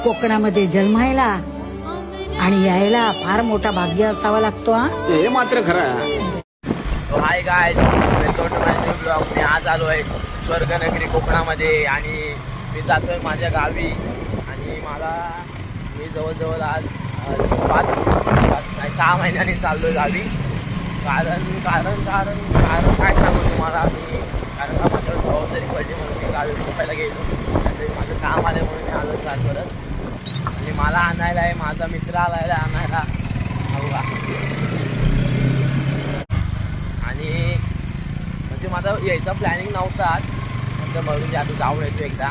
कोकणामध्ये जन्मायला आणि यायला फार मोठा भाग्य असावा लागतो. हा, हे मात्र खरं आहे. Hi guys, welcome to my new blog. मी आज आलो आहे स्वर्गनगरी कोकणामध्ये आणि मी जातोय माझ्या गावी. आणि मी जवळजवळ आज 6 महिन्यांनी चाललोय गावी. कारण काय सांगू तुम्हाला, कारण का माझ्यावर जबाबदारी पडली म्हणून मी गावी झोपायला गेलो. नंतर माझं काम आलं म्हणून मी आलो चाल करत. आणि मला आणायला आहे, माझा मित्र आलाय आणायला. बघा, आणि म्हणजे माझा यायचा प्लॅनिंग नव्हताच, नंतर म्हणून आता जाऊन येतो एकदा.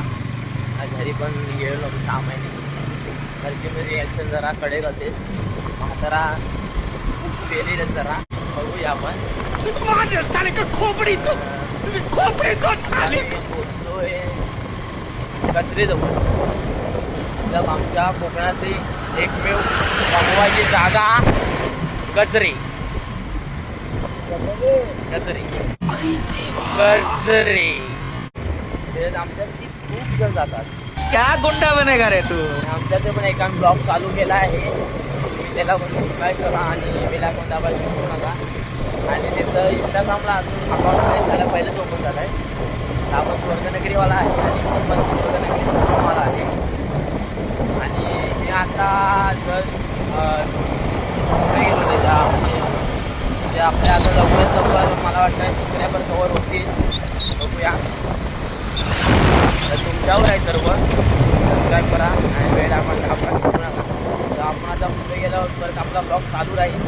घरी पण गेलो नव्हतो 6 महिने. घरची म्हणजे रिॲक्शन जरा कडक असेल, म्हातारा पेलेलच जरा. बघूया आपण. पोचलोय कचरेजवळ. मतलब आमच्या कोकणातली एकमेव बनवायची जागा गजरे. आमच्याकडे खूप जण जातात. क्या गुंडा बनेगा रे तू. आमच्याकडे पण एका ब्लॉग चालू केला आहे. तुम्ही त्याला पण सबस्क्राईब करा आणि बेल आयकॉन दाबायला विसरू नका. आणि त्याचं इंस्टाग्रामला अजून अकाउंट नाही झालं, पहिलंच ओपन झालं आहे. आपण स्वर्गनगरीवाला आहे आणि पण स्वर्गनगरीवाला आहे. आणि मी आता जस्ट गेलो त्याच्या म्हणजे आपल्या आता लवकर मला वाटतं सबस्क्रायबर कवर होतील. बघूया, तर तुमच्यावर आहे सर्व. सबस्क्राईब करा आणि वेळ आपण विसरू नका. तर आपण आता पुढे गेल्यावर परत आपला ब्लॉग चालू राहील.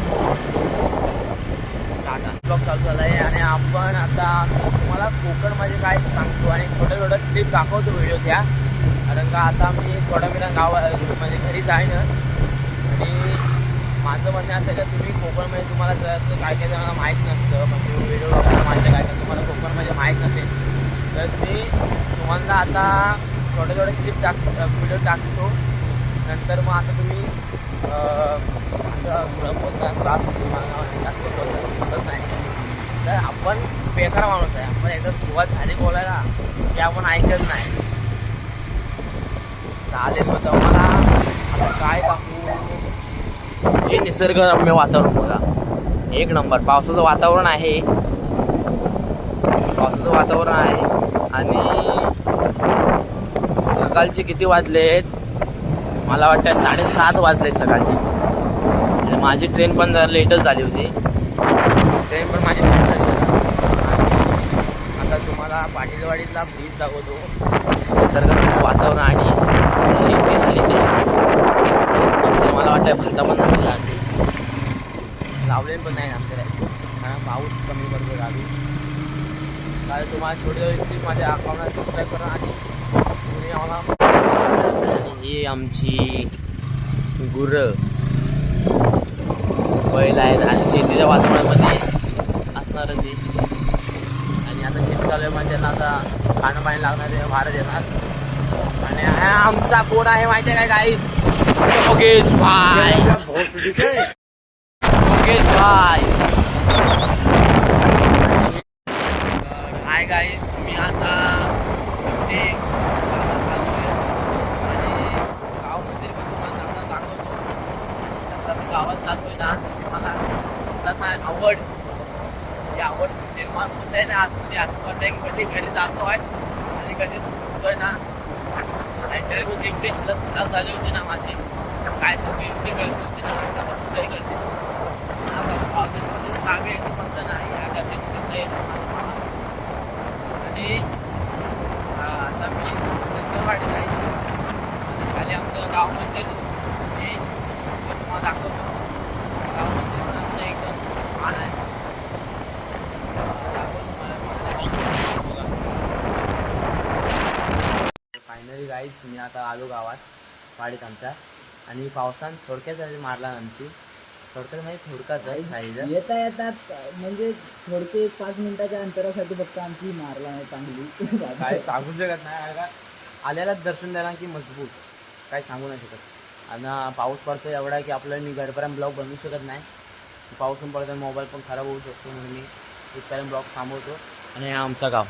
आता ब्लॉग चालू झाला आहे आणि आपण आता तुम्हाला कोकणमध्ये काय सांगतो आणि छोटं क्लिप दाखवतो व्हिडिओ त्या. कारण का आता मी थोडा वेळा म्हणजे घरी जाईन. आणि माझं म्हणणं असं का तुम्ही कोकणमध्ये तुम्हाला जसं काय काय जणांना माहीत नसतं, म्हणजे व्हिडिओ वगैरे माझ्या काय काय तुम्हाला कोकणमध्ये माहीत नसेल, तर मी तुम्हाला आता छोटे क्लिप व्हिडिओ टाकतो. नंतर मग आता तुम्ही असं थोडं बोलताना त्रास होतो, मला जास्त बोलत नाही. तर आपण बेकार माणूस आहे. आपण एकदा सुरुवात झाली बोलायला की आपण ऐकत नाही. चालेल, मग मला आता काय टाकू. हे निसर्गरम्य वातावरण बघा, एक नंबर. पावसाचं वातावरण आहे आणि सकाळचे किती वाजलेत, मला वाटतं 7:30 वाजलेत सकाळचे. आणि माझी ट्रेन पण जरा लेटच झाली होती. माझी लेट झाली होती. आता तुम्हाला पाटीलवाडीतला ब्रिज दाखवतो. निसर्गरम्य वातावरण आणि शेती झाली ते म्हणजे मला वाटतं भाता पण झाली लागली. लावलेलं पण नाही आमच्याकडे, कारण पाऊस कमी पडतो गावी. कारण तुम्हाला छोटे माझ्या अकाउंटला सबस्क्राईब करा आणि तुम्ही आम्हाला. ही आमची गुरं बैल आहेत आणि शेतीच्या वातावरणामध्ये असणारच ते. आणि आता शेती चालू आहे म्हणजे त्यांना आता खाणं पाणी लागणार आहे, भारत येणार. आणि हा आमचा कोण आहे माहिती आहे काय? योगेश भाई. हाय गाईज, मी आता ते आणि गावामध्ये पण तुम्हाला दाखवतो. जसं मी गावात जातोय ना, तशी मला आवड निर्माण होत आहे ना. आतमध्ये असं वाटतं की कधी घरी जातो आहे आणि कधी चुकतोय ना. इंटरव्ह्यू एवढी हालत खराब झाली होती ना माझी, काय सगळी एवढी गर्दी होती ना, कुठेही गर्दी. चांगली येते म्हणतं नाही या गर्दीत कसं आहे. आणि आता मी नंदरवाडी नाही, खाली आमचं गाव मंदिर मी तुम्हाला दाखवतो. गाव मंदिर पण आमचं एकदम छान आहे. फायनली गाईज, मी आता आलो गावात वाडीत आमच्या. आणि पावसानं थोडक्यात मारला आमची. थोडक्यात म्हणजे थोडकाच आहे साईज. येतात म्हणजे थोडके 5 मिनिटाच्या अंतरासाठी फक्त आमची मारला नाही चांगली. काय सांगू शकत नाही. आल्यालाच दर्शन द्यायला की मजबूत, काय सांगू नाही शकत. आणि पाऊस पडतो एवढा की आपल्याला मी घरपर्यंत ब्लॉग बनवू शकत नाही. पाऊस पण पडतो, मोबाईल पण खराब होऊ शकतो, म्हणून मी इथपर्यंत ब्लॉग थांबवतो. आणि हा आमचा गाव.